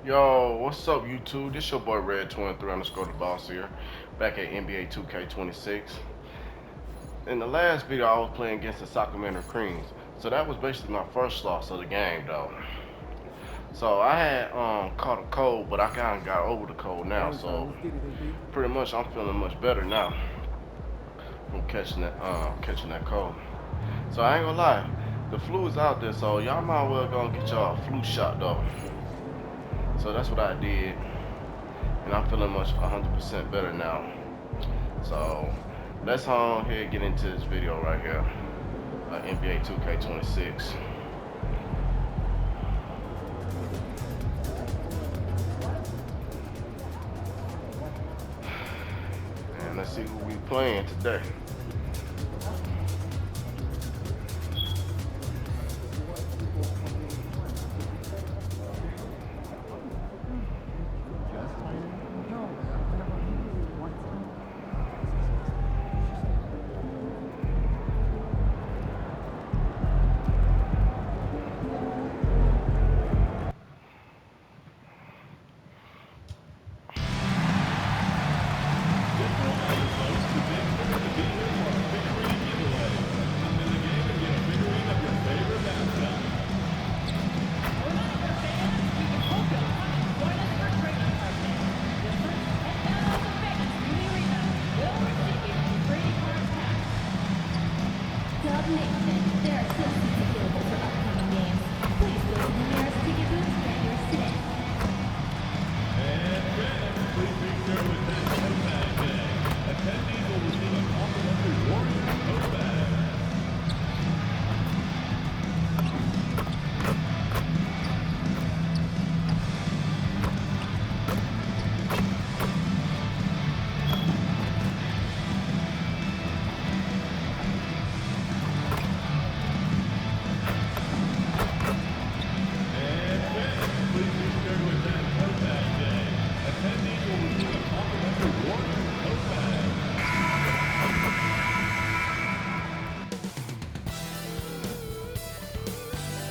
Yo, what's up, YouTube? This your boy Red23 underscore the boss here, back at NBA 2K26. In the last video, I was playing against the Sacramento Kings, so that was basically my first loss of the game, though. So I had caught a cold, but I kind of got over the cold now, so pretty much I'm feeling much better now from catching that cold. So I ain't gonna lie, the flu is out there, so y'all might well go and get y'all a flu shot though. So that's what I did, and I'm feeling much 100% better now. So let's go ahead and get into this video right here. NBA 2K26. And let's see who we playing today.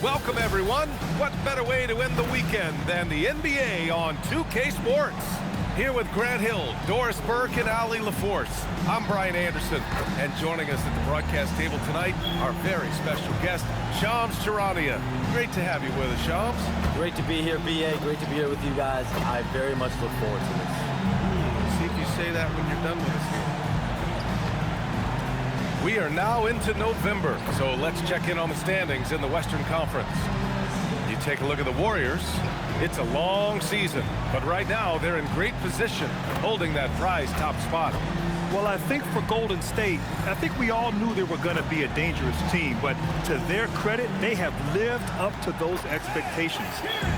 Welcome, everyone. What better way to end the weekend than the NBA on 2K Sports? Here with Grant Hill, Doris Burke, and Ali LaForce. I'm Brian Anderson, and joining us at the broadcast table tonight, our very special guest, Shams Charania. Great to have you with us, Shams. Great to be here, BA. Great to be here with you guys. I very much look forward to this. See if you say that when you're done with us here. We are now into November, so let's check in on the standings in the Western Conference. You take a look at the Warriors. It's a long season, but right now they're in great position, holding that prize top spot. Well, I think for Golden State, I think we all knew they were going to be a dangerous team, but to their credit, they have lived up to those expectations.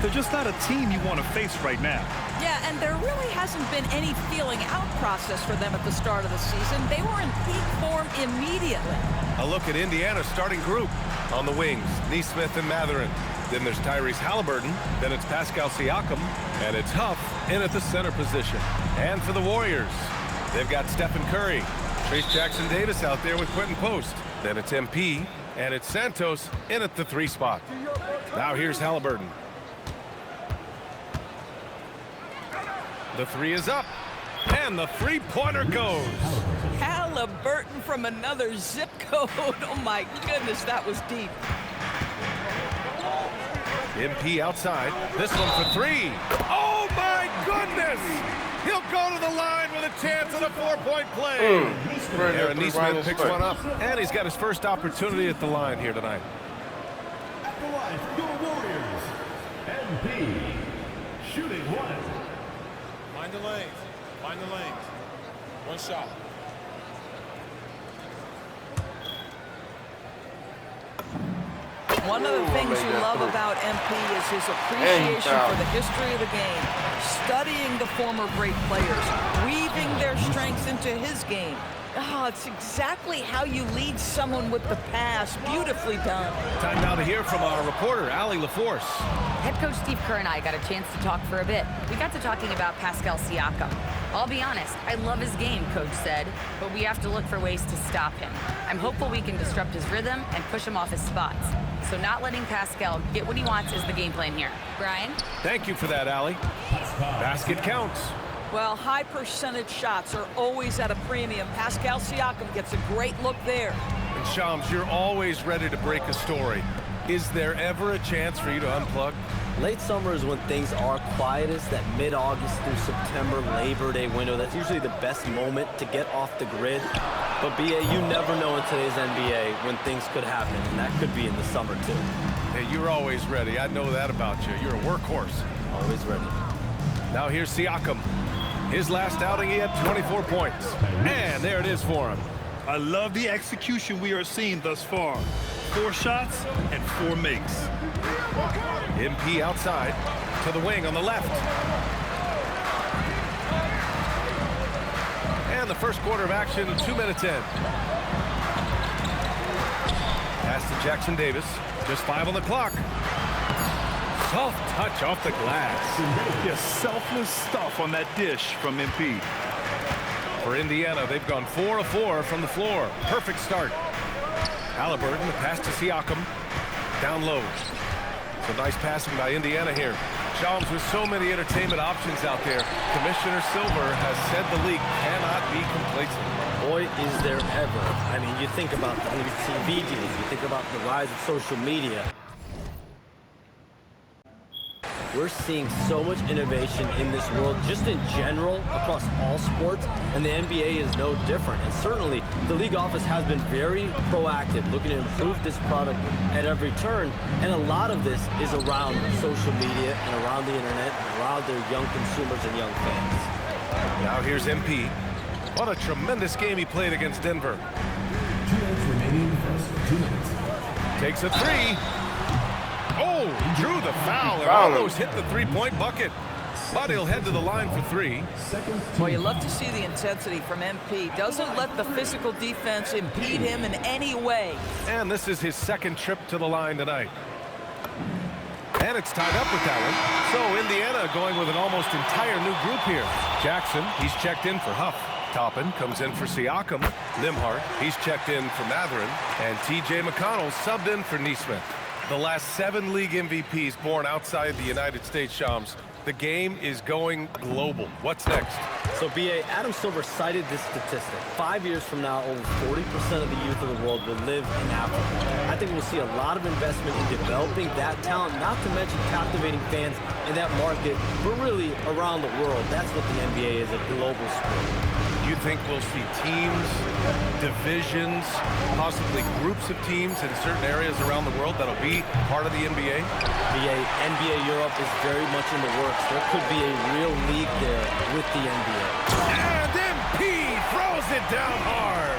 They're just not a team you want to face right now. Yeah, and there really hasn't been any feeling out process for them at the start of the season. They were in peak form immediately. A look at Indiana's starting group. On the wings, Nesmith and Mathurin. Then there's Tyrese Halliburton. Then it's Pascal Siakam. And it's Huff in at the center position. And for the Warriors, they've got Stephen Curry. Trace Jackson-Davis out there with Quentin Post. Then it's MP. And it's Santos in at the 3 spot. Now here's Halliburton. The 3 is up. And the 3-pointer goes. Halliburton from another zip code. Oh, my goodness, that was deep. MP outside. This one for 3. Oh, my goodness! He'll go to the line with a chance at a 4-point play. Aaron Nesmith picks one up, and he's got his first opportunity at the line here tonight. At the line, your Warriors, MP, shooting 1. Find the lanes. Find the lanes. One shot. One of the things you love about MP is his appreciation for the history of the game, studying the former great players, weaving their strengths into his game. Oh, it's exactly how you lead someone with the pass. Beautifully done. Time now to hear from our reporter, Allie LaForce. Head coach Steve Kerr and I got a chance to talk for a bit. We got to talking about Pascal Siakam. I'll be honest, I love his game, coach said, but we have to look for ways to stop him. I'm hopeful we can disrupt his rhythm and push him off his spots. So not letting Pascal get what he wants is the game plan here. Brian? Thank you for that, Allie. Basket counts. Well, high percentage shots are always at a premium. Pascal Siakam gets a great look there. And Shams, you're always ready to break a story. Is there ever a chance for you to unplug? Late summer is when things are quietest, that mid-August through September Labor Day window. That's usually the best moment to get off the grid. But BA, you never know in today's NBA when things could happen, and that could be in the summer too. Hey, you're always ready. I know that about you. You're a workhorse. Always ready. Now here's Siakam. His last outing, he had 24 points. And there it is for him. I love the execution we are seeing thus far. 4 shots and 4 makes. MP outside to the wing on the left. And the first quarter of action, 2 minutes in. Pass to Jackson Davis. Just 5 on the clock. Soft touch off the glass. Yes, selfless stuff on that dish from MP. For Indiana, they've gone 4 of 4 from the floor. Perfect start. Halliburton, the pass to Siakam. Down low. So nice passing by Indiana here. Shams, with so many entertainment options out there, Commissioner Silver has said the league cannot be complacent. Boy, is there ever. I mean, you think about the new TV deals, you think about the rise of social media. We're seeing so much innovation in this world, just in general, across all sports, and the NBA is no different. And certainly, the league office has been very proactive, looking to improve this product at every turn. And a lot of this is around social media and around the internet and around their young consumers and young fans. Now here's MP. What a tremendous game he played against Denver. 2 minutes remaining first 2 minutes. Takes a 3. Oh, drew the foul and Foul him. almost hit the three-point bucket. But he'll head to the line for 3. Well, you love to see the intensity from MP. Doesn't let the physical defense impede him in any way. And this is his second trip to the line tonight. And it's tied up with that one. So Indiana going with an almost entire new group here. Jackson, he's checked in for Huff. Toppin comes in for Siakam. Limhart, he's checked in for Matherin. And TJ McConnell subbed in for Neesmith. The last 7 league MVPs born outside the United States, Shams. The game is going global. What's next? So, BA, Adam Silver cited this statistic. 5 years from now, over 40% of the youth of the world will live in Africa. I think we'll see a lot of investment in developing that talent, not to mention captivating fans in that market, but really around the world. That's what the NBA is, a global sport. You think we'll see teams, divisions, possibly groups of teams in certain areas around the world that'll be part of the NBA? NBA Europe is very much in the works. There could be a real league there with the NBA. And MP throws it down hard.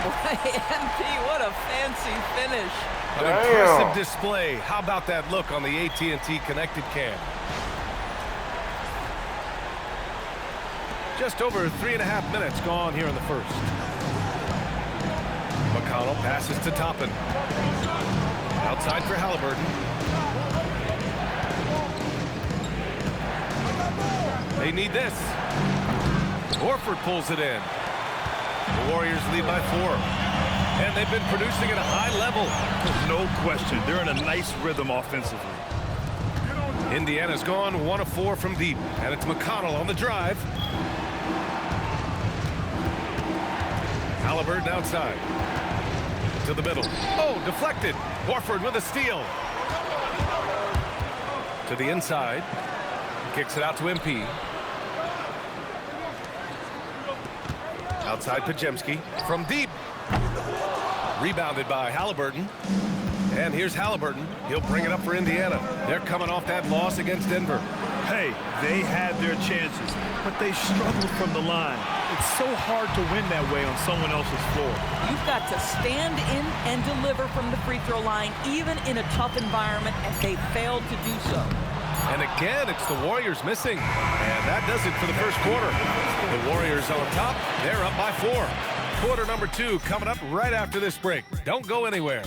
Boy, MP, what a fancy finish. An impressive display. How about that look on the AT&T connected cam? Just over 3.5 minutes gone here in the first. McConnell passes to Toppin. Outside for Halliburton. They need this. Horford pulls it in. The Warriors lead by 4. And they've been producing at a high level. No question. They're in a nice rhythm offensively. Indiana's gone 1 of 4 from deep. And it's McConnell on the drive. Halliburton outside. To the middle. Oh, deflected. Horford with a steal. To the inside. Kicks it out to MP. Outside Podziemski. From deep. Rebounded by Halliburton. And here's Halliburton. He'll bring it up for Indiana. They're coming off that loss against Denver. Hey, they had their chances, but they struggled from the line. It's so hard to win that way on someone else's floor. You've got to stand in and deliver from the free throw line, even in a tough environment, and they failed to do so. And again, it's the Warriors missing. And that does it for the first quarter. The Warriors on top. They're up by 4. quarter number 2 coming up right after this break. Don't go anywhere.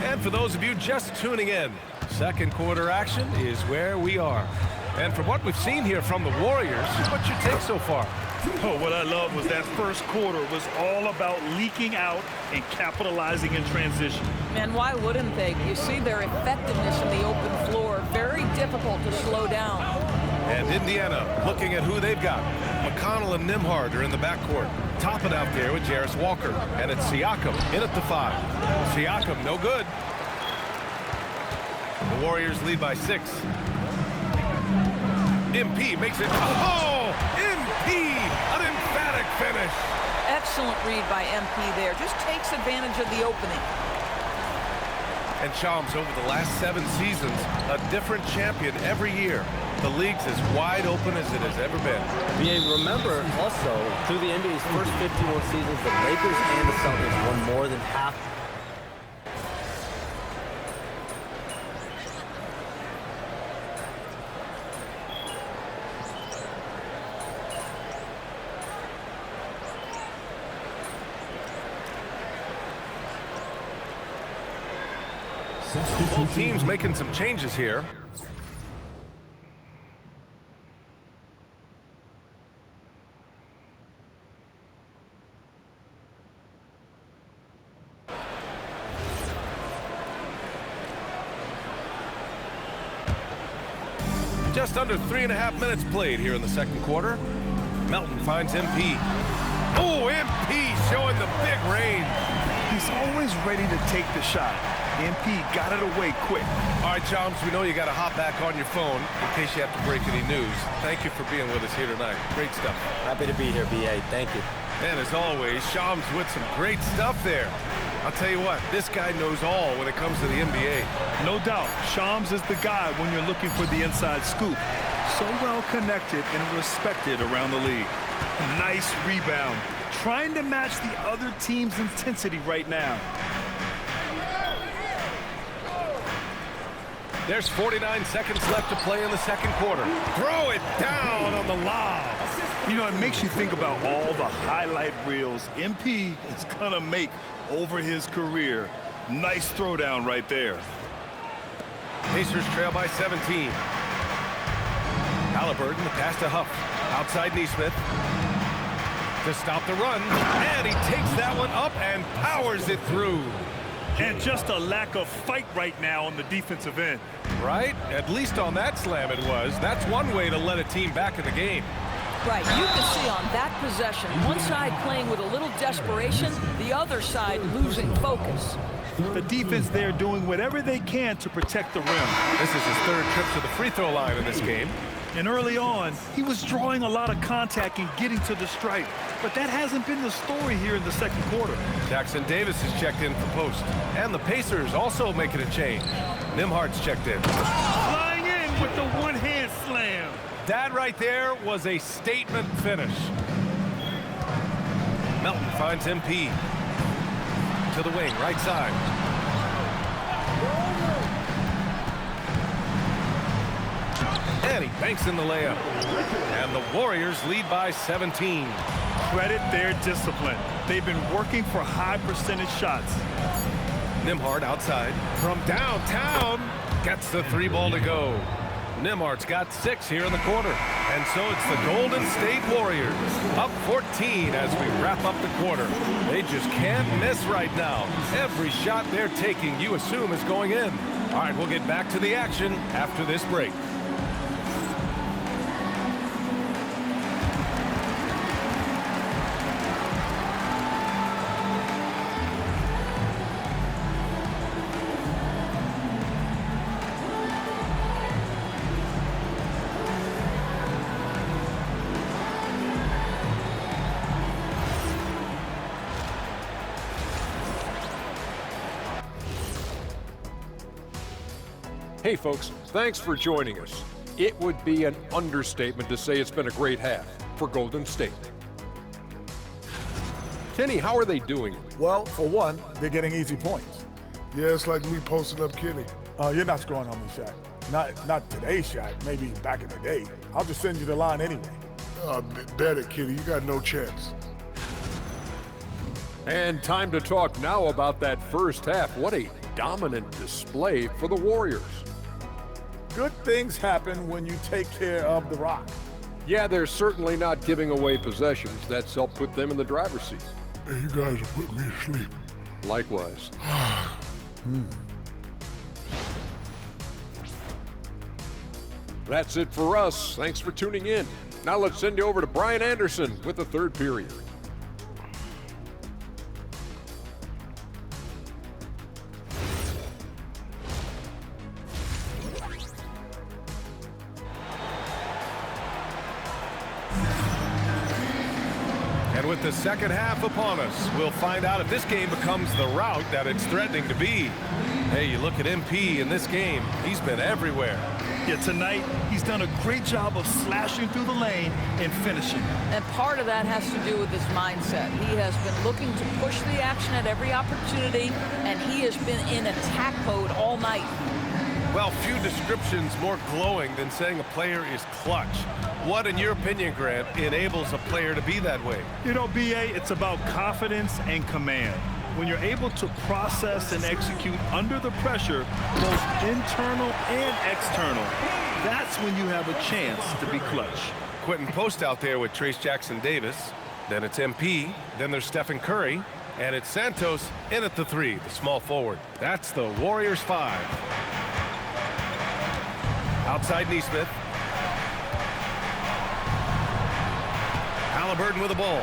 And for those of you just tuning in, second quarter action is where we are. And from what we've seen here from the Warriors, what's your take so far? Oh, what I love was that first quarter was all about leaking out and capitalizing in transition. Man, why wouldn't they? You see their effectiveness in the open floor. Very difficult to slow down. And Indiana looking at who they've got. McConnell and Nembhard are in the backcourt. Topping out there with Jarris Walker. And it's Siakam in at the 5. Siakam, no good. The Warriors lead by 6. MP makes it. Oh! MP! An emphatic finish. Excellent read by MP there. Just takes advantage of the opening. And Shams, over the last 7 seasons, a different champion every year. The league's as wide open as it has ever been. BA, remember also, through the NBA's first 51 seasons, the Lakers and the Celtics won more than half. Both teams making some changes here. Just under 3.5 minutes played here in the second quarter. Melton finds MP. Oh, MP showing the big range. He's always ready to take the shot. MP got it away quick. All right, Shams, we know you got to hop back on your phone in case you have to break any news. Thank you for being with us here tonight. Great stuff. Happy to be here, BA. Thank you. And as always, Shams with some great stuff there. I'll tell you what, this guy knows all when it comes to the NBA. No doubt, Shams is the guy when you're looking for the inside scoop. So well connected and respected around the league. Nice rebound. Trying to match the other team's intensity right now. There's 49 seconds left to play in the second quarter. Throw it down on the lob. You know, it makes you think about all the highlight reels MP is gonna make over his career. Nice throwdown right there. Pacers trail by 17. Halliburton, the pass to Huff. Outside Neesmith. To stop the run. And he takes that one up and powers it through. And just a lack of fight right now on the defensive end. Right? At least on that slam it was. That's one way to let a team back in the game. Right, you can see on that possession, one side playing with a little desperation, the other side losing focus. The defense there doing whatever they can to protect the rim. This is his 3rd trip to the free throw line in this game. And early on, he was drawing a lot of contact and getting to the stripe. But that hasn't been the story here in the second quarter. Jackson Davis is checked in for post. And the Pacers also making a change. Nembhard's checked in. Flying in with the one-hand slam. That right there was a statement finish. Melton finds MP. To the wing, right side. And he banks in the layup. And the Warriors lead by 17. Credit their discipline. They've been working for high percentage shots. Nembhard outside. From downtown. Gets the 3 ball to go. Nembhard's got 6 here in the quarter. And so it's the Golden State Warriors up 14 as we wrap up the quarter. They just can't miss right now. Every shot they're taking, you assume, is going in. All right, we'll get back to the action after this break. Hey folks, thanks for joining us. It would be an understatement to say it's been a great half for Golden State. Kenny, how are they doing? Well, for one, they're getting easy points. Yeah, it's like me posting up Kenny. You're not scoring on me, Shaq. Not today, Shaq. Maybe back in the day. I'll just send you the line anyway. Bet it, Kenny. You got no chance. And time to talk now about that first half. What a dominant display for the Warriors. Good things happen when you take care of the rock. Yeah, they're certainly not giving away possessions. That's helped put them in the driver's seat. Hey, you guys are putting me to sleep. Likewise. That's it for us. Thanks for tuning in. Now let's send you over to Brian Anderson with the third period. And with the second half upon us, we'll find out if this game becomes the rout that it's threatening to be. Hey, you look at MP in this game, he's been everywhere. Yeah, tonight, he's done a great job of slashing through the lane and finishing. And part of that has to do with his mindset. He has been looking to push the action at every opportunity, and he has been in attack mode all night. Well, few descriptions more glowing than saying a player is clutch. What, in your opinion, Grant, enables a player to be that way? You know, B.A., it's about confidence and command. When you're able to process and execute under the pressure, both internal and external, that's when you have a chance to be clutch. Quentin Post out there with Trace Jackson-Davis. Then it's MP. Then there's Stephen Curry. And it's Santos in at the three, the small forward. That's the Warriors 5. Outside Neesmith. Halliburton with the ball.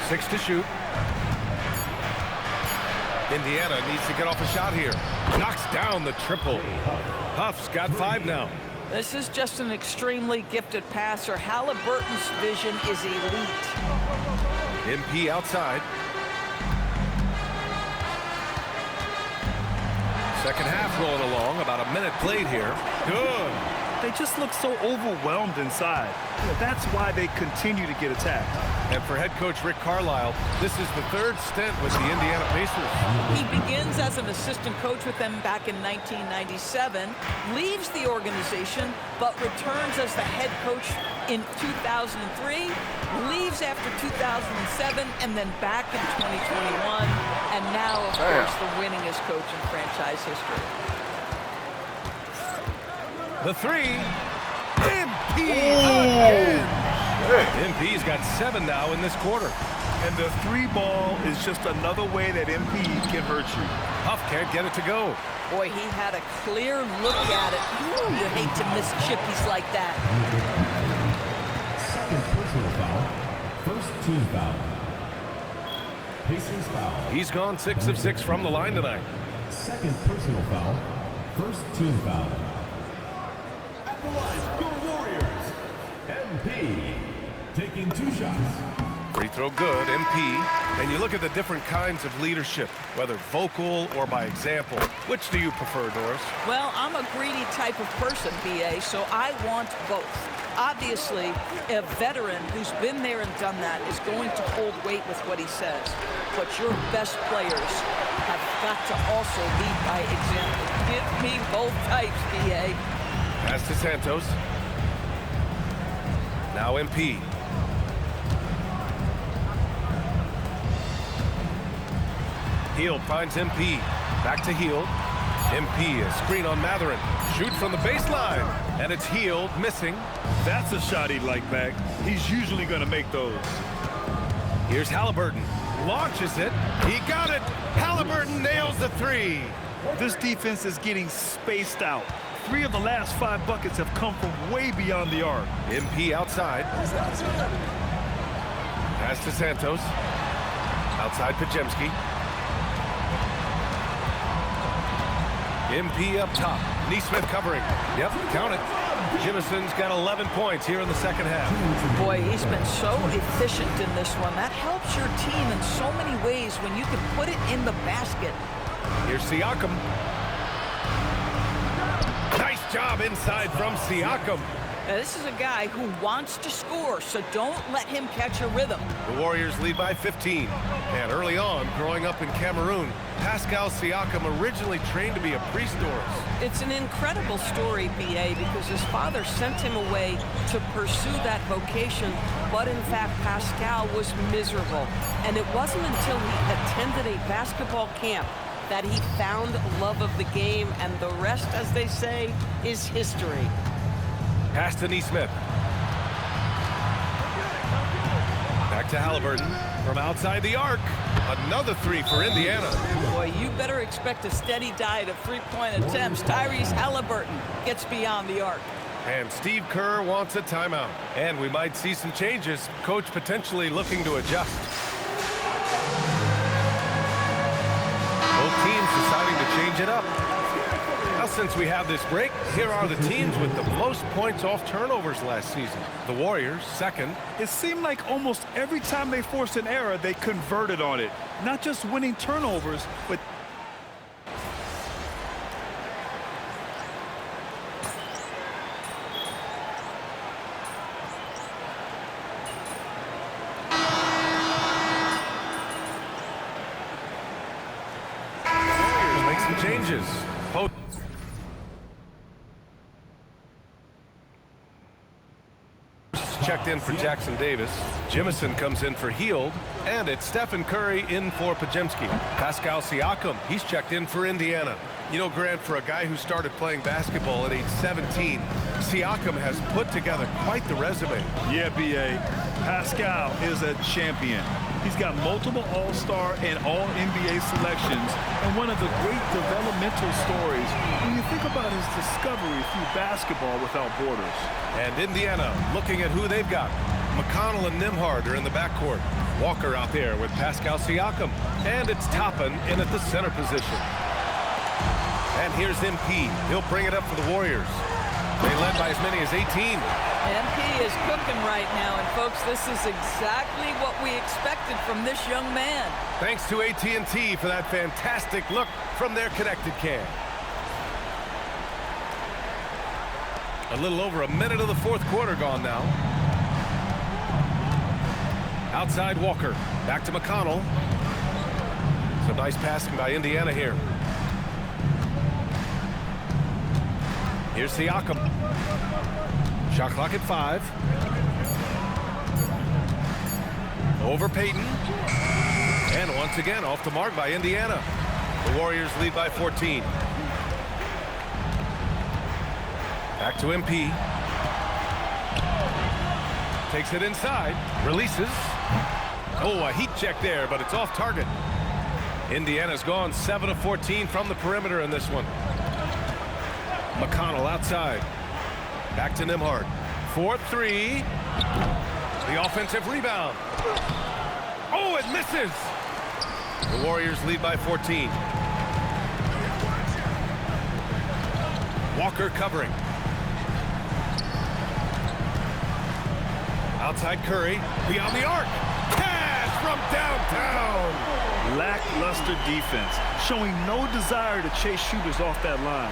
Six to shoot. Indiana needs to get off a shot here. Knocks down the triple. Huff's got 5 now. This is just an extremely gifted passer. Halliburton's vision is elite. MP outside. Second half rolling along. About a minute played here. Good. They just look so overwhelmed inside. That's why they continue to get attacked. And for head coach Rick Carlisle, this is the third stint with the Indiana Pacers. He begins as an assistant coach with them back in 1997, leaves the organization, but returns as the head coach in 2003, leaves after 2007, and then back in 2021, and now, of course, the winningest coach in franchise history. The three. MP again. MP's got 7 now in this quarter. And the three ball is just another way that MP can hurt you. Huff can't get it to go. Boy, he had a clear look at it. Ooh, you hate to miss chippies like that. Second personal foul. First team foul. Pacers foul. He's gone 6 of 6 from the line tonight. Second personal foul. First team foul. At the line, go Warriors. MP taking 2 shots. Free throw good, MP. And you look at the different kinds of leadership, whether vocal or by example. Which do you prefer, Doris? Well, I'm a greedy type of person, B.A., so I want both. Obviously, a veteran who's been there and done that is going to hold weight with what he says. But your best players have got to also lead by example. Give me both types, B.A. Pass to Santos. Now MP. Hield finds MP. Back to Hield. MP, a screen on Matherin. Shoot from the baseline. And it's Hield, missing. That's a shot he'd like back. He's usually going to make those. Here's Halliburton. Launches it. He got it. Halliburton nails the three. This defense is getting spaced out. 3 of the last 5 buckets have come from way beyond the arc. MP outside. Pass to Santos. Outside Podziemski. MP up top. Neesmith covering. Yep, count it. Jimison's got 11 points here in the second half. Boy, he's been so efficient in this one. That helps your team in so many ways when you can put it in the basket. Here's Siakam. Nice job inside from Siakam. Now, this is a guy who wants to score, so don't let him catch a rhythm. The Warriors lead by 15. And early on, growing up in Cameroon, Pascal Siakam originally trained to be a priest. It's an incredible story, BA, because his father sent him away to pursue that vocation, but in fact, Pascal was miserable. And it wasn't until he attended a basketball camp that he found love of the game, and the rest, as they say, is history. Pass to Neesmith. Back to Halliburton from outside the arc. Another three for Indiana. Boy, you better expect a steady diet of three-point attempts. Tyrese Halliburton gets beyond the arc. And Steve Kerr wants a timeout. And we might see some changes. Coach potentially looking to adjust. Both teams deciding to change it up. Now, since we have this break, here are the teams with the most points off turnovers last season. The Warriors, second. It seemed like almost every time they forced an error, they converted on it. Not just winning turnovers, but Warriors make some changes. Checked in for Jackson Davis. Jimison comes in for Hield. And it's Stephen Curry in for Podziemski. Pascal Siakam, he's checked in for Indiana. You know, Grant, for a guy who started playing basketball at age 17, Siakam has put together quite the resume. yeah, BA, Pascal is a champion. He's got multiple All-Star and All-NBA selections, and one of the great developmental stories when you think about his discovery through basketball without borders. And Indiana looking at who they've got. McConnell and Nembhard are in the backcourt. Walker out there with Pascal Siakam. And it's Toppin in at the center position. And here's MP. He'll bring it up for the Warriors. They led by as many as 18. MP is cooking right now, and folks, this is exactly what we expected from this young man. Thanks to AT&T for that fantastic look from their connected cam. A little over a minute of the fourth quarter gone now. Outside Walker. Back to McConnell. Some nice passing by Indiana here. Here's Siakam. Shot clock at 5. Over Payton. And once again off the mark by Indiana. The Warriors lead by 14. Back to MP. Takes it inside. Releases. Oh, a heat check there, but it's off target. Indiana's gone 7 of 14 from the perimeter in this one. McConnell outside. Back to Nembhard. 4-3. The offensive rebound. Oh, it misses. The Warriors lead by 14. Walker covering. Outside Curry. Beyond the arc. Cash from downtown. Lackluster defense, showing no desire to chase shooters off that line.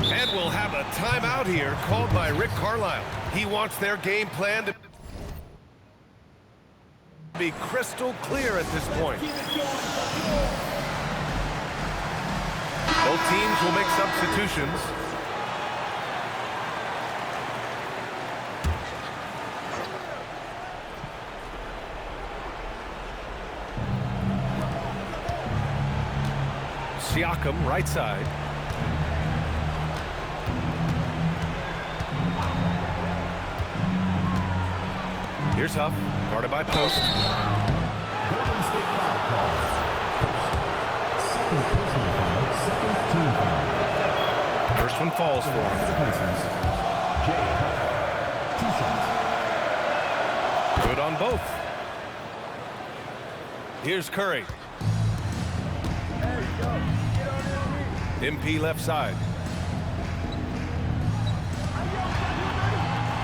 And we'll have a timeout here called by Rick Carlisle. He wants their game plan to be crystal clear at this point. Both teams will make substitutions. Siakam, right side. Here's Huff, guarded by Post. First one falls for him. Good on both. Here's Curry. MP left side.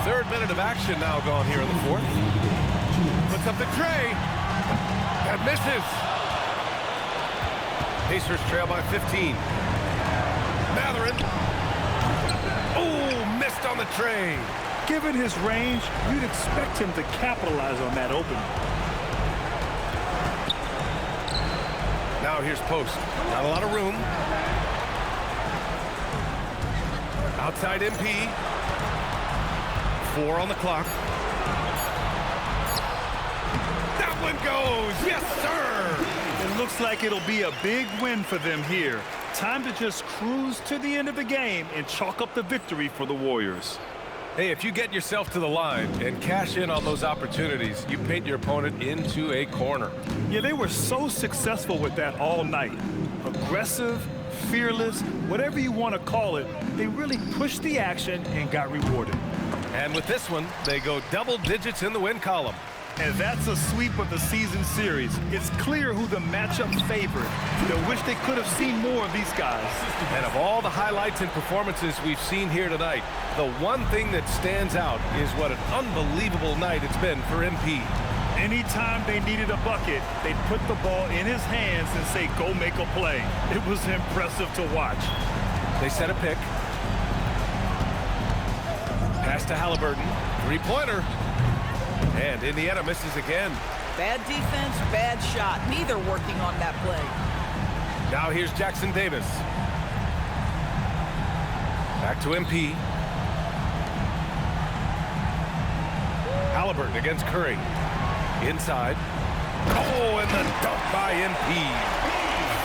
Third minute of action now gone here in the fourth. Puts up the tray. And misses. Pacers trail by 15. Mathurin. Oh, missed on the tray. Given his range, you'd expect him to capitalize on that opening. Now here's Post. Not a lot of room. Outside MP. 4 on the clock. That one goes. Yes, sir. It looks like it'll be a big win for them here. Time to just cruise to the end of the game and chalk up the victory for the Warriors. Hey, if you get yourself to the line and cash in on those opportunities, you paint your opponent into a corner. Yeah, they were so successful with that all night. Aggressive, fearless, whatever you want to call it, they really pushed the action and got rewarded. And with this one, they go double digits in the win column. And that's a sweep of the season series. It's clear who the matchup favored. They wish they could have seen more of these guys. And of all the highlights and performances we've seen here tonight, the one thing that stands out is what an unbelievable night it's been for MP. Anytime they needed a bucket, they'd put the ball in his hands and say, go make a play. It was impressive to watch. They set a pick. Pass to Halliburton. Three-pointer. And Indiana misses again. Bad defense, bad shot. Neither working on that play. Now here's Jackson Davis. Back to MP. Halliburton against Curry. Inside. Oh, and the dunk by MP.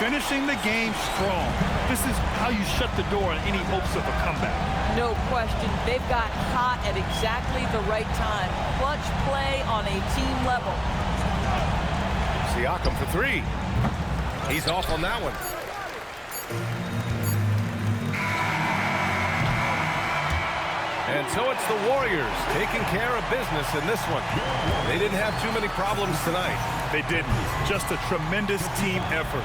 Finishing the game strong. This is how you shut the door on any hopes of a comeback. No question. They've got hot at exactly the right time. Clutch play on a team level. Siakam for 3. He's off on that one. And so it's the Warriors taking care of business in this one. They didn't have too many problems tonight. They didn't. Just a tremendous team effort.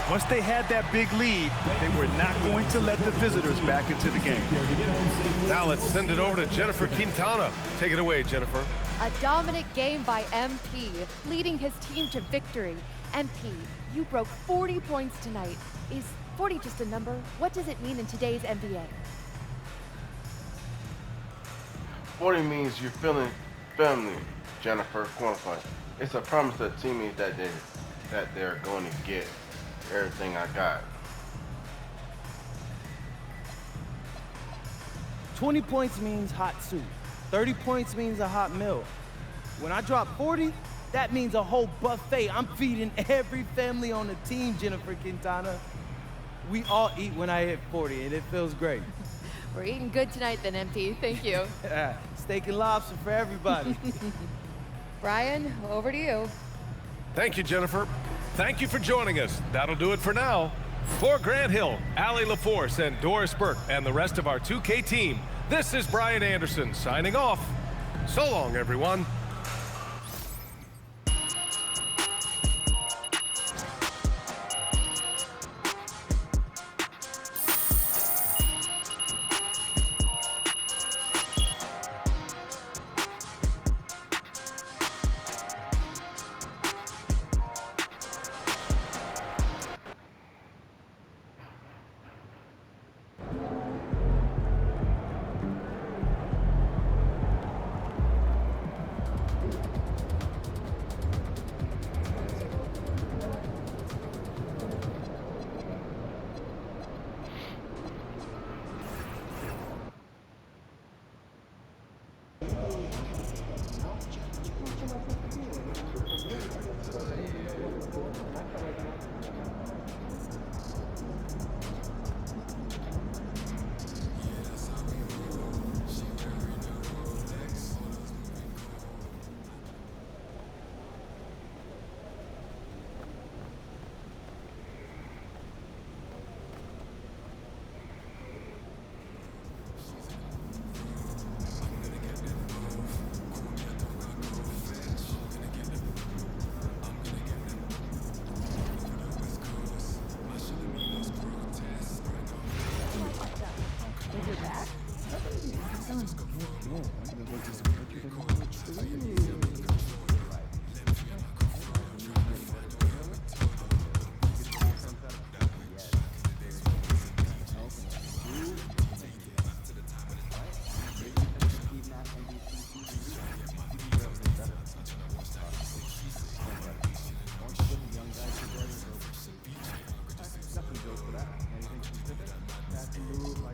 Once they had that big lead, they were not going to let the visitors back into the game. Now let's send it over to Jennifer Quintana. Take it away, Jennifer. A dominant game by MP, leading his team to victory. MP, you broke 40 points tonight. Is 40 just a number? What does it mean in today's NBA? 40 means you're feeling family, Jennifer. Quantify. It's a promise to teammates that they're going to get everything I got. 20 points means hot soup. 30 points means a hot meal. When I drop 40, that means a whole buffet. I'm feeding every family on the team, Jennifer Quintana. We all eat when I hit 40, and it feels great. We're eating good tonight then, MP. Thank you. Steak and lobster for everybody. Brian, over to you. Thank you, Jennifer. Thank you for joining us. That'll do it for now. For Grant Hill, Allie LaForce, and Doris Burke, and the rest of our 2K team, this is Brian Anderson signing off. So long, everyone.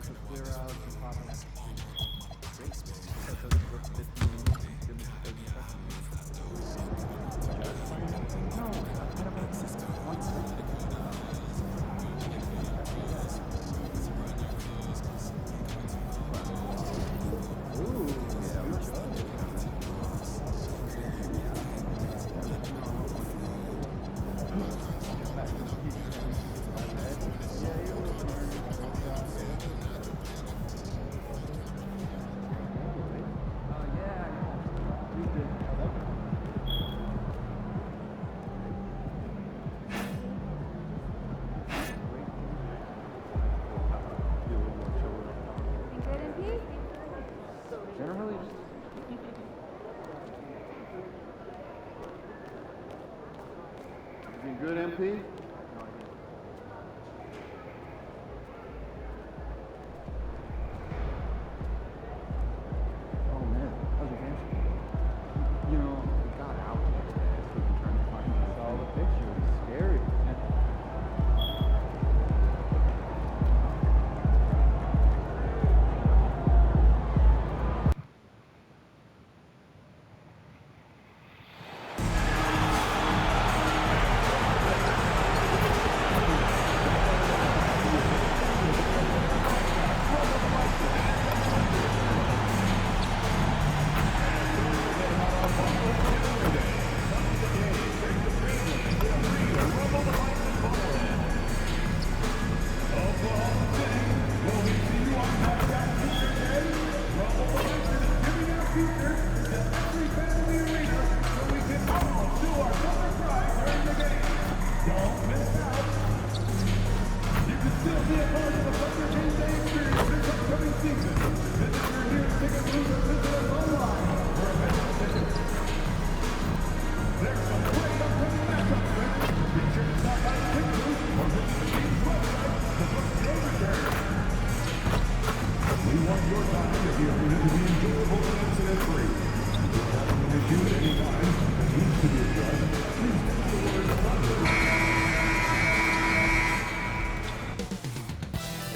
to clear out and pop in. Great. So it doesn't work 15 minutes. Give me 30 seconds. No, I don't know. 1 second. Ooh, yeah, I'm not Good, MP? Oh man, that was advanced. You know, we got out there, so we're trying to find this. All the pictures, scary.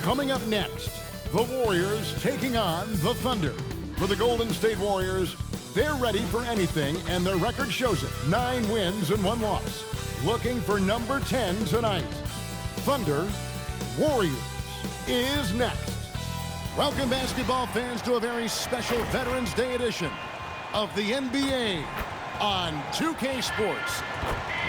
Coming up next, the Warriors taking on the Thunder. For the Golden State Warriors, they're ready for anything, and their record shows it. 9 wins and 1 loss. Looking for number 10 tonight. Thunder Warriors is next. Welcome, basketball fans, to a very special Veterans Day edition of the NBA on 2K Sports.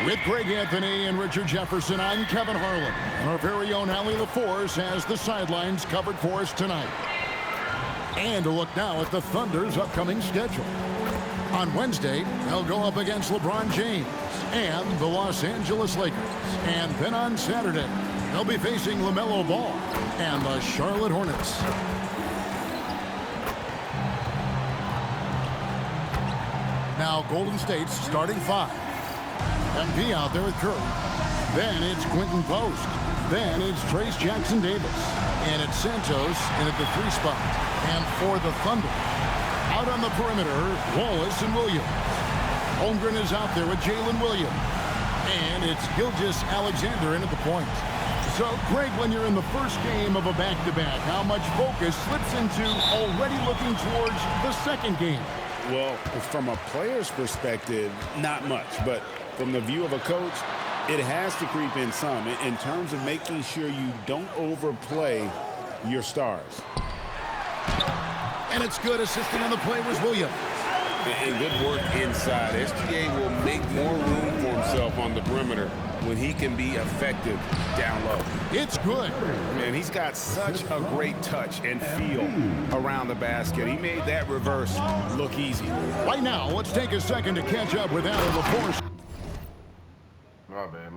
With Greg Anthony and Richard Jefferson, I'm Kevin Harlan. And our very own Allie LaForce has the sidelines covered for us tonight. And a look now at the Thunder's upcoming schedule. On Wednesday, they'll go up against LeBron James and the Los Angeles Lakers. And then on Saturday, they'll be facing LaMelo Ball and the Charlotte Hornets. Now Golden State's starting 5. MP out there with Curry. Then it's Quentin Post. Then it's Trace Jackson Davis. And it's Santos in at the 3 spot. And for the Thunder, out on the perimeter, Wallace and Williams. Holmgren is out there with Jalen Williams. And it's Gilgeous Alexander in at the point. So, Greg, when you're in the first game of a back-to-back, how much focus slips into already looking towards the second game? Well, from a player's perspective, not much. But from the view of a coach, it has to creep in some in terms of making sure you don't overplay your stars. And it's good. Assisting on the play was Williams. And good work inside. SGA will make more room for himself on the perimeter when he can be effective down low. It's good. Man, he's got such a great touch and feel around the basket. He made that reverse look easy. Right now, let's take a second to catch up with Allie LaForce. My bad.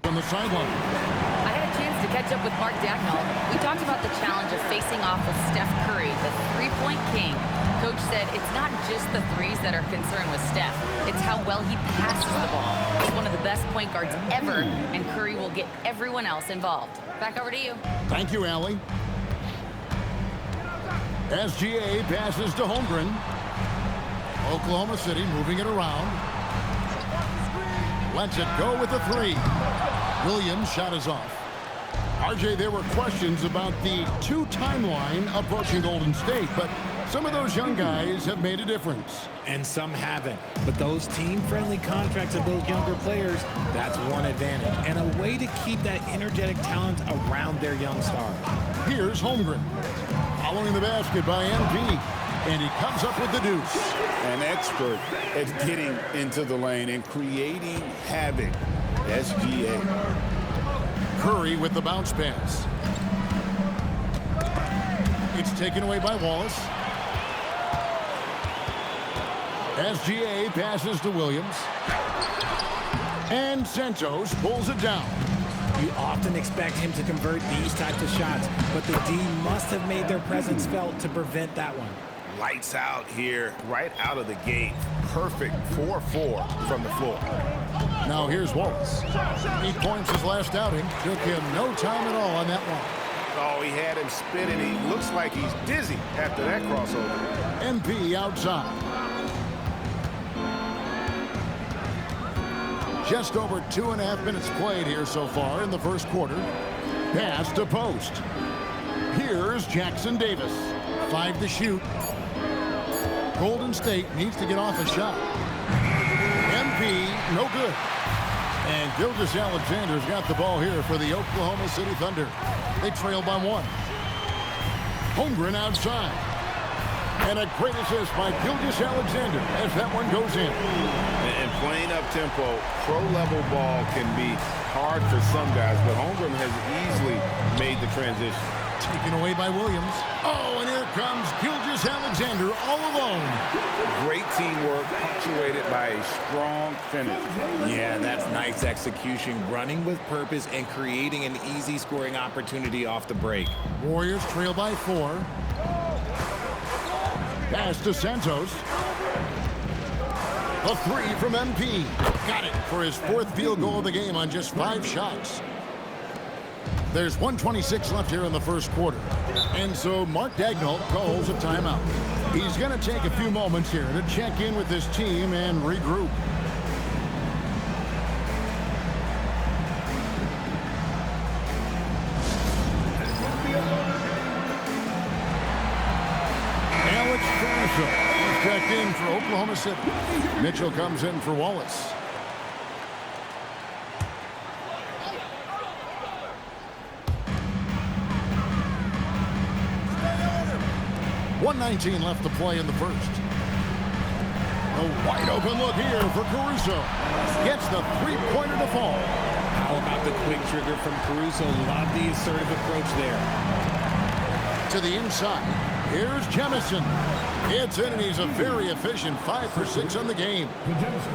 On the sideline. I had a chance to catch up with Mark Dagnall. We talked about the challenge of facing off with Steph Curry, the three-point king. Coach said it's not just the threes that are concerned with Steph. It's how well he passes the ball. He's one of the best point guards ever, and Curry will get everyone else involved. Back over to you. Thank you, Allie. SGA passes to Holmgren. Oklahoma City moving it around. Lets it go with the 3. Williams' shot is off. RJ, there were questions about the 2 timeline approaching Golden State, but some of those young guys have made a difference. And some haven't. But those team-friendly contracts of those younger players, that's one advantage. And a way to keep that energetic talent around their young stars. Here's Holmgren. Following the basket by MP. And he comes up with the deuce. An expert at getting into the lane and creating havoc. SGA. Curry with the bounce pass. It's taken away by Wallace. SGA passes to Williams. And Santos pulls it down. You often expect him to convert these types of shots, but the D must have made their presence felt to prevent that one. Lights out here, right out of the gate. Perfect 4-4 from the floor. Now here's Wallace. 8 points his last outing. Took him no time at all on that one. Oh, he had him spinning. He looks like he's dizzy after that crossover. MP outside. Just over 2.5 minutes played here so far in the first quarter. Pass to post. Here's Jackson Davis. 5 to shoot. Golden State needs to get off a shot. MP, no good. And Gilgeous-Alexander's got the ball here for the Oklahoma City Thunder. They trail by 1. Holmgren outside. And a great assist by Gilgeous-Alexander as that one goes in. And playing up tempo, pro-level ball can be hard for some guys, but Holmgren has easily made the transition. Taken away by Williams. Oh, and here comes Gilgeous-Alexander all alone. Great teamwork, punctuated by a strong finish. Yeah, that's nice execution, running with purpose and creating an easy scoring opportunity off the break. Warriors trail by 4. Pass to Santos. A 3 from MP. Got it for his 4th field goal of the game on just 5 shots. There's 1:26 left here in the first quarter. And so Mark Daigneault calls a timeout. He's going to take a few moments here to check in with his team and regroup. Alex Caruso is checked in for Oklahoma City. Mitchell comes in for Wallace. 1:19 left to play in the first. A wide open look here for Caruso. Gets the 3-pointer to fall. How about the quick trigger from Caruso? Love the assertive approach there. To the inside. Here's Jemison. It's in, and he's a very efficient 5 for 6 on the game.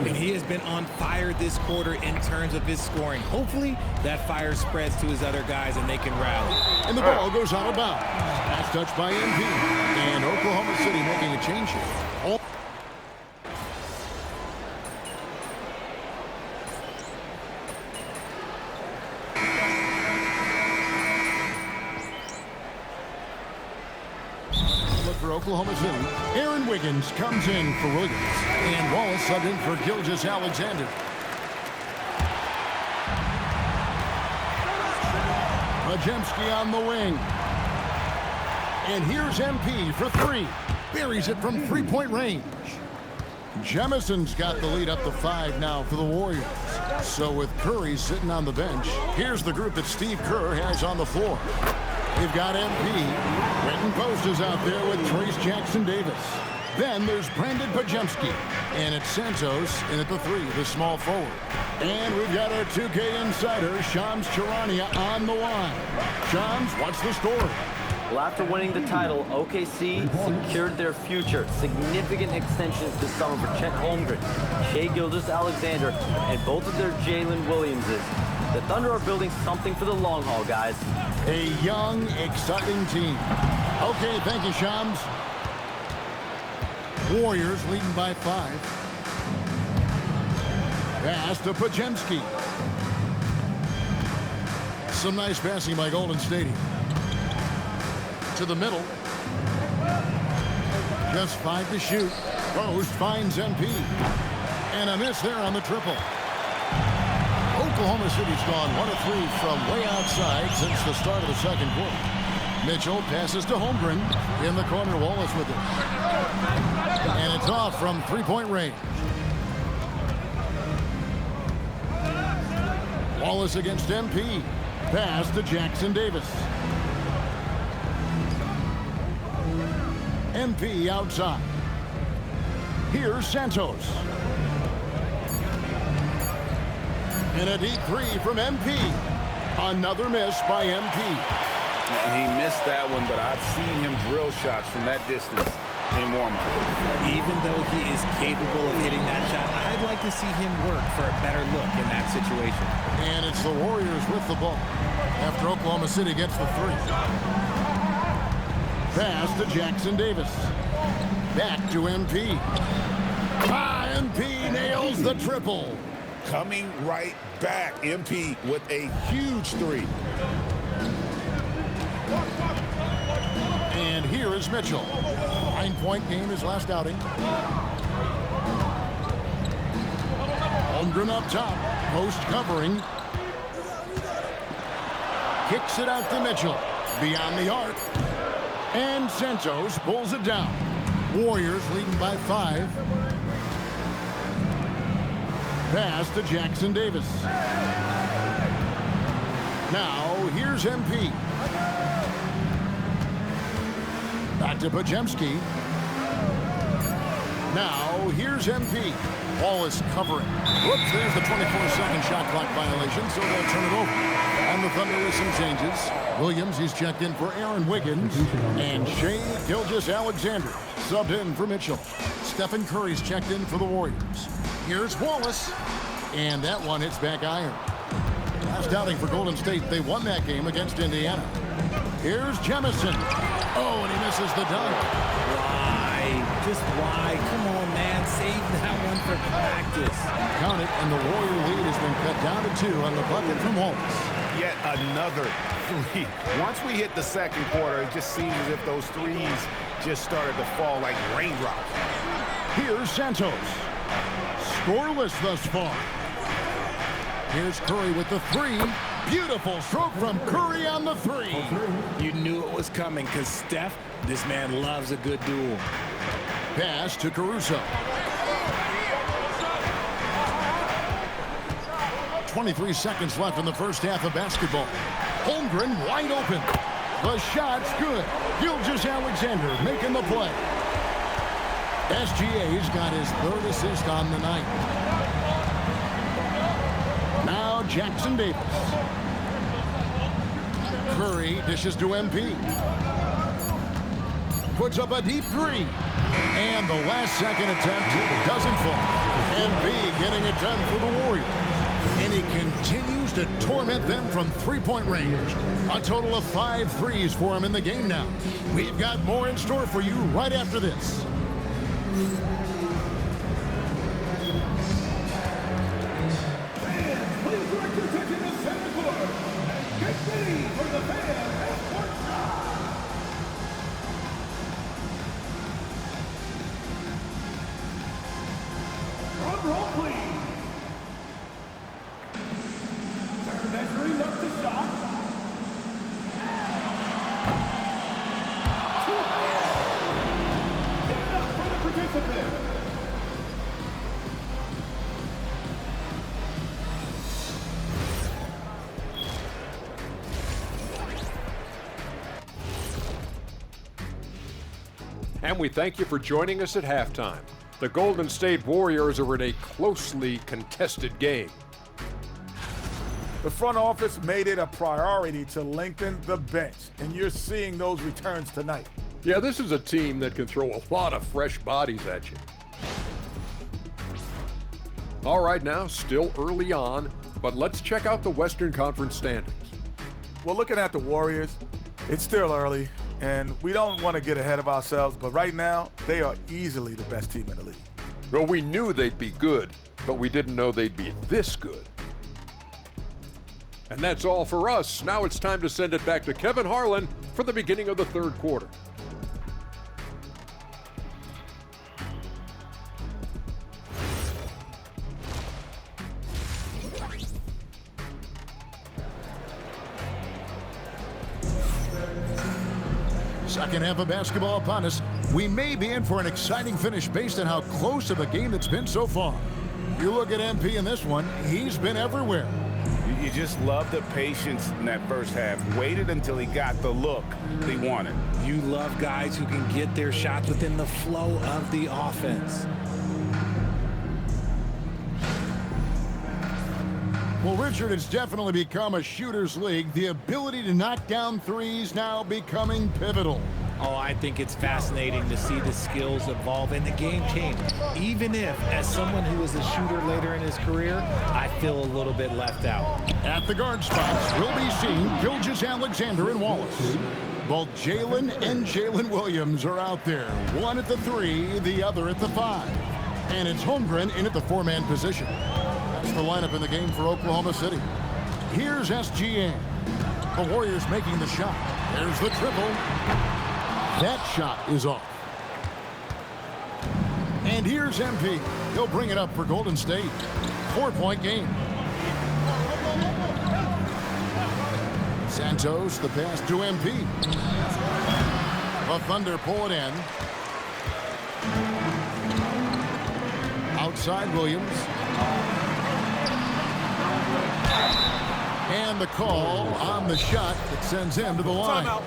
And he has been on fire this quarter in terms of his scoring. Hopefully that fire spreads to his other guys and they can rally. And the ball goes out of bounds. Pass touch by MP. And Oklahoma City making a change here. For Oklahoma City, Aaron Wiggins comes in for Williams. And Wallace subbed in for Gilgeous-Alexander. Majemski on the wing. And here's MP for 3. Buries it from 3-point range. Jemison's got the lead up to 5 now for the Warriors. So with Curry sitting on the bench, here's the group that Steve Kerr has on the floor. We've got MP. Quentin Post is out there with Trace Jackson Davis. Then there's Brandon Pajemski. And it's Santos in at the 3, the small forward. And we've got our 2K insider, Shams Charania, on the line. Shams, what's the story? Well, after winning the title, OKC secured their future. Significant extensions this summer for Chet Holmgren, Shai Gilgeous-Alexander, and both of their Jalen Williamses. The Thunder are building something for the long haul, guys. A young, exciting team. Okay, thank you, Shams. Warriors leading by 5. Pass to Pajemski. Some nice passing by Golden State. To the middle. Just 5 to shoot. Post finds MP. And a miss there on the triple. Oklahoma City's gone 1 of 3 from way outside since the start of the second quarter. Mitchell passes to Holmgren. In the corner, Wallace with it. And it's off from three-point range. Wallace against MP. Pass to Jackson Davis. MP outside. Here's Santos. And a deep three from MP. Another miss by MP. He missed that one, but I've seen him drill shots from that distance in warm-up. Even though he is capable of hitting that shot, I'd like to see him work for a better look in that situation. And it's the Warriors with the ball after Oklahoma City gets the three. Pass to Jackson Davis. Back to MP. MP nails the triple. Coming right back, MP with a huge three. And here is Mitchell. 9-point game his last outing. Holmgren up top. Post covering. Kicks it out to Mitchell. Beyond the arc. And Santos pulls it down. Warriors leading by 5. Pass to Jackson Davis. Now, here's MP. Back to Podziemski. Now, here's MP. Wallace covering. Whoops, there's the 24-second shot clock violation, so they'll turn it over. And the Thunder with some changes. Williams, he's checked in for Aaron Wiggins. And Shea Gilgeous-Alexander subbed in for Mitchell. Stephen Curry's checked in for the Warriors. Here's Wallace. And that one hits back iron. Last outing for Golden State, they won that game against Indiana. Here's Jemison. Oh, and he misses the dunk. Why? Just why? Come on, man. Save that one for practice. Count it, and the Warrior lead has been cut down to 2 on the bucket from Wallace. Yet another three. Once we hit the second quarter, it just seems as if those threes just started to fall like raindrops. Here's Santos. Scoreless thus far. Here's Curry with the three. Beautiful stroke from Curry on the three. You knew it was coming because Steph, this man loves a good duel. Pass to Caruso. 23 seconds left in the first half of basketball. Holmgren wide open. The shot's good. Gilgeous-Alexander making the play. SGA's got his 3rd assist on the night. Now Jackson Davis. Curry dishes to MP. Puts up a deep three. And the last second attempt doesn't fall. MP getting it done for the Warriors. And he continues to torment them from three-point range. A total of 5 threes for him in the game now. We've got more in store for you right after this. And we thank you for joining us at halftime. The Golden State Warriors are in a closely contested game. The front office made it a priority to lengthen the bench, and you're seeing those returns tonight. Yeah, this is a team that can throw a lot of fresh bodies at you. All right, now, still early on, but let's check out the Western Conference standings. Well, looking at the Warriors, it's still early, and we don't want to get ahead of ourselves, but right now, they are easily the best team in the league. Well, we knew they'd be good, but we didn't know they'd be this good. And that's all for us. Now it's time to send it back to Kevin Harlan for the beginning of the third quarter. Second half of basketball upon us. We may be in for an exciting finish based on how close of a game that's been so far. You look at MP in this one, he's been everywhere. You just love the patience in that first half. Waited until he got the look he wanted. You love guys who can get their shots within the flow of the offense. Well, Richard, it's definitely become a shooter's league. The ability to knock down threes now becoming pivotal. Oh, I think it's fascinating to see the skills evolve and the game change. Even if, as someone who was a shooter later in his career, I feel a little bit left out. At the guard spots, we'll be seeing Gilgeous-Alexander and Wallace. Both Jalen and Jalen Williams are out there. One at the 3, the other at the 5. And it's Holmgren in at the 4-man position. That's the lineup in the game for Oklahoma City. Here's SGA. The Warriors making the shot. There's the triple. That shot is off. And here's MP. He'll bring it up for Golden State. 4-point game. Santos, the pass to MP. The Thunder pull it in. Outside Williams. And the call on the shot that sends him to the line. Timeout.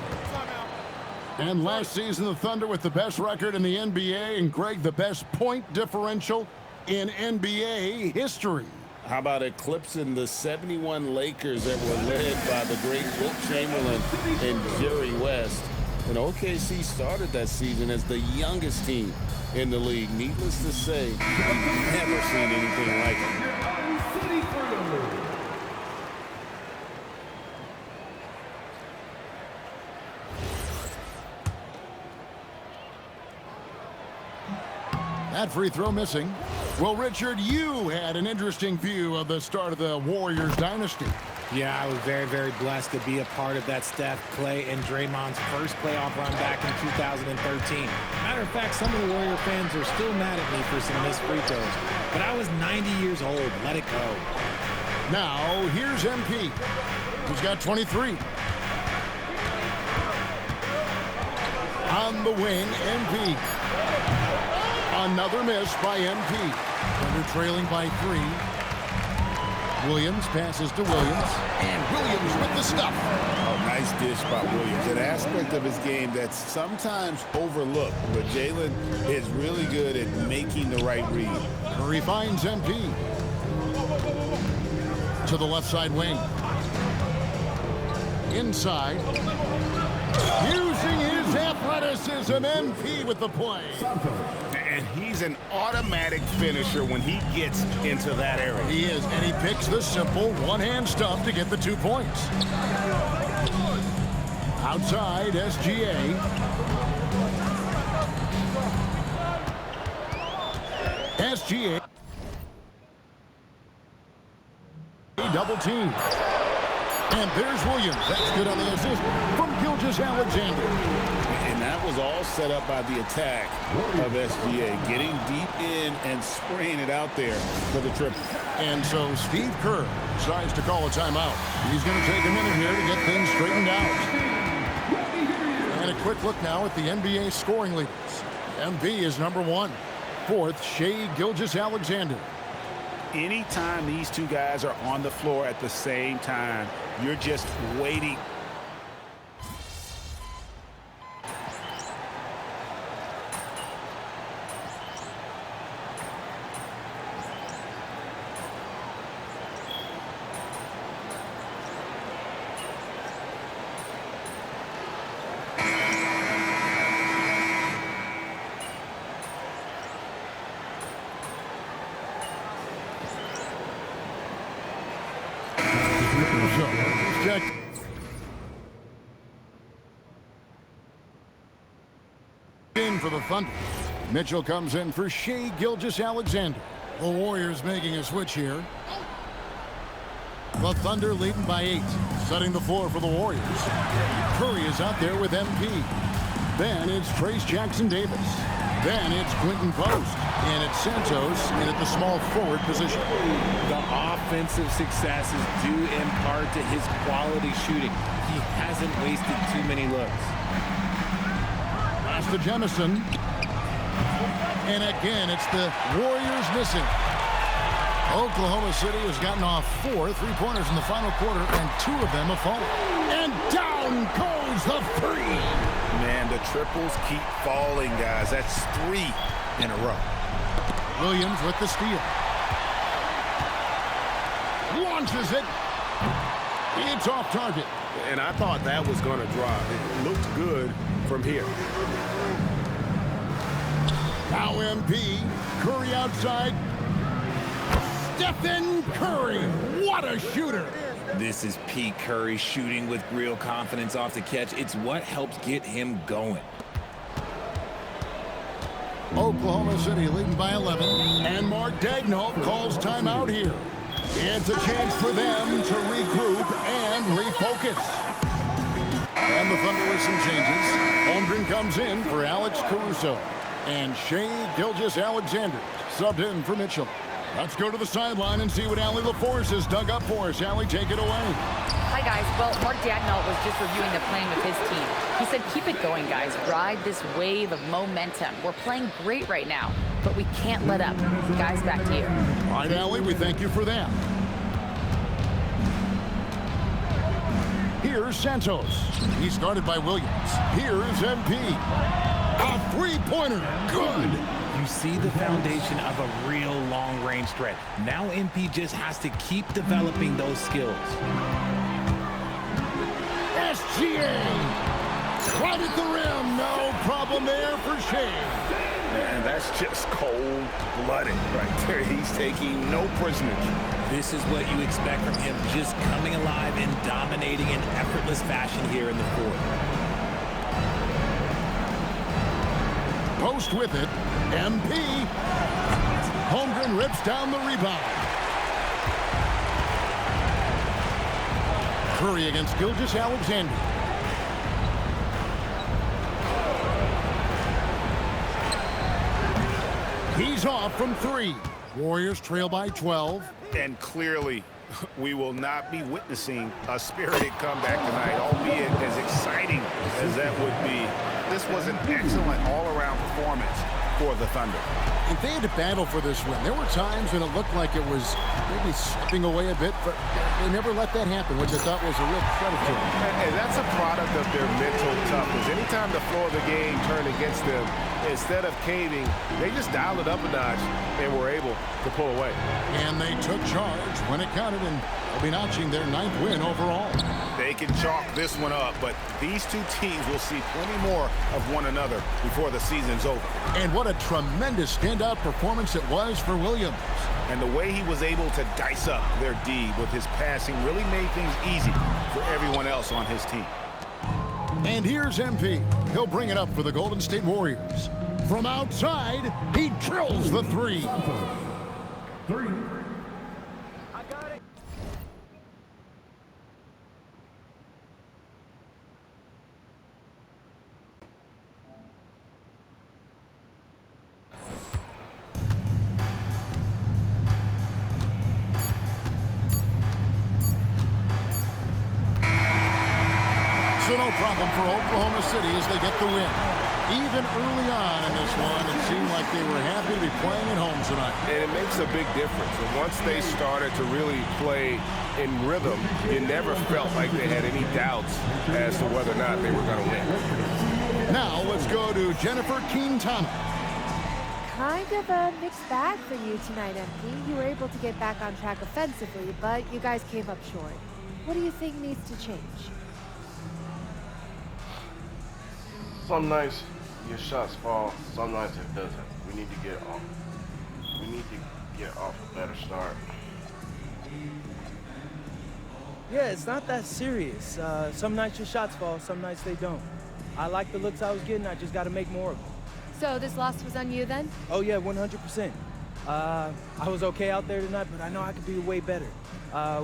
And last season, the Thunder with the best record in the NBA, and Greg, the best point differential in NBA history. How about eclipsing the 71 Lakers that were led by the great Wilt Chamberlain and Jerry West? And OKC started that season as the youngest team in the league. Needless to say, we've never seen anything like it. That free throw missing. Well, Richard, you had an interesting view of the start of the Warriors dynasty. Yeah, I was very, very blessed to be a part of that Steph, Clay, and Draymond's first playoff run back in 2013. Matter of fact, some of the Warrior fans are still mad at me for some missed free throws. But I was 90 years old. Let it go. Now, here's MP, who's got 23. On the wing, MP. Another miss by MP. Thunder trailing by 3. Williams passes to Williams. And Williams with the stuff. Oh, nice dish by Williams. An aspect of his game that's sometimes overlooked. But Jalen is really good at making the right read. Curry finds MP. To the left side wing. Inside. Using his athleticism, MP with the play. And he's an automatic finisher when he gets into that area. He is, and he picks the simple one-hand stuff to get the 2 points. Outside, SGA. SGA. Double team. And there's Williams. That's good on the assist from Gilgeous-Alexander. And that was all set up by the attack of SGA, getting deep in and spraying it out there for the triple. And so Steve Kerr decides to call a timeout. He's going to take a minute here to get things straightened out. And a quick look now at the NBA scoring leaders. MP is number 1. 4th, Shai Gilgeous-Alexander. Anytime these two guys are on the floor at the same time, you're just waiting. Check. In for the Thunder. Mitchell comes in for Shai Gilgeous-Alexander. The Warriors making a switch here. The Thunder leading by 8. Setting the floor for the Warriors. Curry is out there with MP. Then it's Trace Jackson-Davis. Then it's Quentin Post. And it's Santos in at the small forward position. The offensive success is due in part to his quality shooting. He hasn't wasted too many looks. Pass to Jemison. And again, it's the Warriors missing. Oklahoma City has gotten off 4 3-pointers in the final quarter, and 2 of them have fallen. And down goes the 3. Man, the triples keep falling, guys. That's 3 in a row. Williams with the steal. Launches it. It's off target. And I thought that was going to drop. It looked good from here. Now MP. Curry outside. Stephen Curry. What a shooter. This is Pete Curry shooting with real confidence off the catch. It's what helps get him going. Oklahoma City leading by 11. And Mark Daigneault calls timeout here. It's a chance for them to regroup and refocus. And the Thunder with some changes. Holmgren comes in for Alex Caruso. And Shai Gilgeous-Alexander subbed in for Mitchell. Let's go to the sideline and see what Allie LaForce has dug up for us. Allie, take it away. Hi, guys. Well, Mark Daigneault was just reviewing the plan with his team. He said, keep it going, guys. Ride this wave of momentum. We're playing great right now, but we can't let up. Guys, back to you. All right, Allie, we thank you for that. Here's Santos. He started by Williams. Here's MP. A three-pointer. Good. You see the foundation of a real long-range threat. Now MP just has to keep developing those skills. SGA. Right at the rim. No problem there for Shai. Man, that's just cold-blooded right there. He's taking no prisoners. This is what you expect from him, just coming alive and dominating in effortless fashion here in the fourth. Post with it. MP. Holmgren rips down the rebound. Curry against Gilgeous-Alexander. He's off from 3. Warriors trail by 12. And clearly, we will not be witnessing a spirited comeback tonight, albeit as exciting as that would be. This was an excellent all-around performance for the Thunder. If they had to battle for this win, there were times when it looked like it was maybe slipping away a bit, but they never let that happen, which I thought was a real credit to them. And that's a product of their mental toughness. Anytime the floor of the game turned against them, instead of caving, they just dialed it up a notch and were able to pull away. And they took charge when it counted, and they'll be notching their 9th win overall. They can chalk this one up, but these two teams will see plenty more of one another before the season's over. And what a tremendous standout performance it was for Williams. And the way he was able to dice up their D with his passing really made things easy for everyone else on his team. And here's MP. He'll bring it up for the Golden State Warriors. From outside, he drills the 3. So no problem for Oklahoma City as they get the win. Even early on in this one, it seemed like they were happy to be playing at home tonight. And it makes a big difference. And once they started to really play in rhythm, you never felt like they had any doubts as to whether or not they were going to win. Now let's go to Jennifer Keene-Thomas. Kind of a mixed bag for you tonight, MP. You were able to get back on track offensively, but you guys came up short. What do you think needs to change? Some nights your shots fall, some nights it doesn't. We need to get off a better start. Yeah, it's not that serious. Some nights your shots fall, some nights they don't. I like the looks I was getting, I just got to make more of them. So this loss was on you then? Oh yeah, 100%. I was okay out there tonight, but I know I could be way better.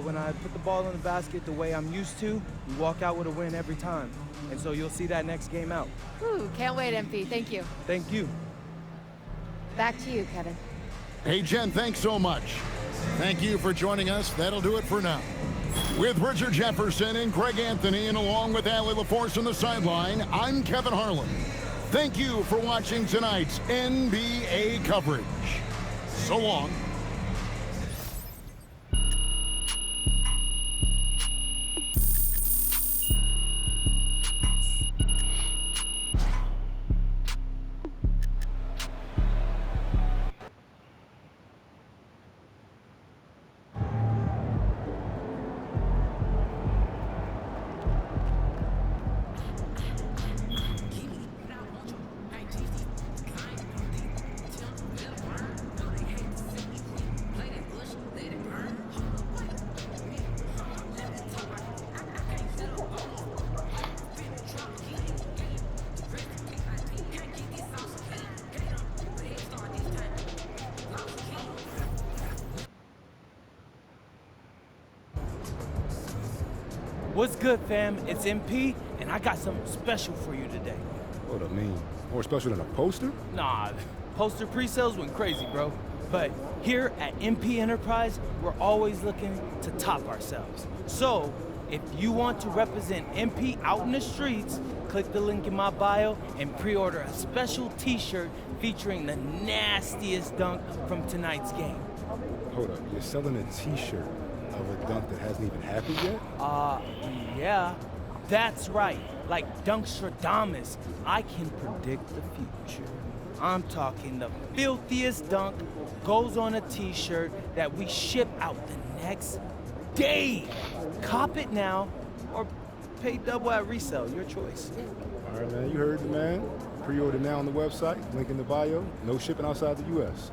When I put the ball in the basket the way I'm used to, we walk out with a win every time. And so you'll see that next game out. Ooh, can't wait, MP. Thank you. Thank you. Back to you, Kevin. Hey, Jen, thanks so much. Thank you for joining us. That'll do it for now. With Richard Jefferson and Greg Anthony, and along with Allie LaForce on the sideline, I'm Kevin Harlan. Thank you for watching tonight's NBA coverage. So long. What's good, fam? It's MP, and I got something special for you today. What I mean, more special than a poster? Nah, poster pre-sales went crazy, bro. But here at MP Enterprise, we're always looking to top ourselves. So, if you want to represent MP out in the streets, click the link in my bio and pre-order a special t-shirt featuring the nastiest dunk from tonight's game. Hold up, you're selling a t-shirt of a dunk that hasn't even happened yet? Yeah, that's right. Like Dunkstradamus, I can predict the future. I'm talking the filthiest dunk goes on a t-shirt that we ship out the next day. Cop it now or pay double at resale, your choice. All right, man, you heard the man. Pre-order now on the website, link in the bio. No shipping outside the U.S.